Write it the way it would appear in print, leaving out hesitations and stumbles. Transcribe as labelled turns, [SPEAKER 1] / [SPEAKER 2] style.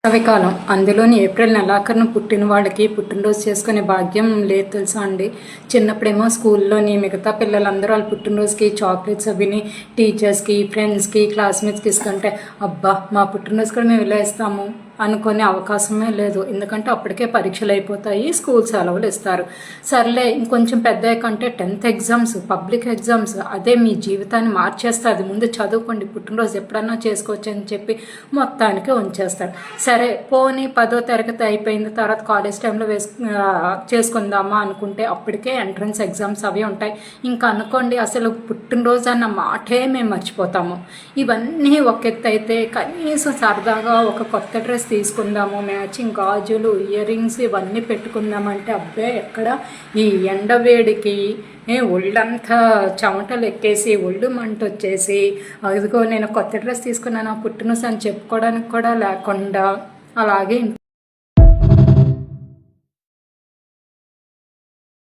[SPEAKER 1] చవికాలం అందులోని ఏప్రిల్ నెలాఖరున పుట్టిన వాళ్ళకి పుట్టినరోజు చేసుకునే భాగ్యం లేదు తెలుసా అండి. చిన్నప్పుడేమో స్కూల్లోని మిగతా పిల్లలందరూ వాళ్ళ పుట్టినరోజుకి చాక్లెట్స్ అవిని టీచర్స్కి, ఫ్రెండ్స్కి, క్లాస్మేట్స్కి ఇస్తుంటే అబ్బా మా పుట్టినరోజు కూడా మేము ఇలా ఇస్తాము అనుకునే అవకాశమే లేదు. ఎందుకంటే అప్పటికే పరీక్షలు అయిపోతాయి, స్కూల్ సెలవులు ఇస్తారు. సర్లే ఇంకొంచెం పెద్ద కంటే 10th ఎగ్జామ్స్, పబ్లిక్ ఎగ్జామ్స్, అదే మీ జీవితాన్ని మార్చేస్తుంది. ముందు చదువుకోండి, పుట్టినరోజు ఎప్పుడన్నా చేసుకోవచ్చు అని చెప్పి మొత్తానికి ఉంచేస్తారు. సరే పోనీ 10వ తరగతి అయిపోయిన తర్వాత కాలేజ్ టైంలో చేసుకుందామా అనుకుంటే అప్పటికే ఎంట్రన్స్ ఎగ్జామ్స్ అవి ఉంటాయి. ఇంకా అనుకోండి అసలు పుట్టినరోజు అన్న మాటే మేము మర్చిపోతాము. ఇవన్నీ ఒక ఎత్తు అయితే కనీసం సరదాగా ఒక కొత్త డ్రెస్ తీసుకుందాము, మ్యాచింగ్ గాజులు, ఇయర్ రింగ్స్ ఇవన్నీ పెట్టుకుందామంటే అబ్బే ఎక్కడ ఈ ఎండవేడికి ఒళ్ళంతా చెమటలు ఎక్కేసి ఒళ్ళు మంట వచ్చేసి అదిగో నేను కొత్త డ్రెస్ తీసుకున్నాను పుట్టినరోజు అని చెప్పుకోవడానికి కూడా లేకుండా అలాగే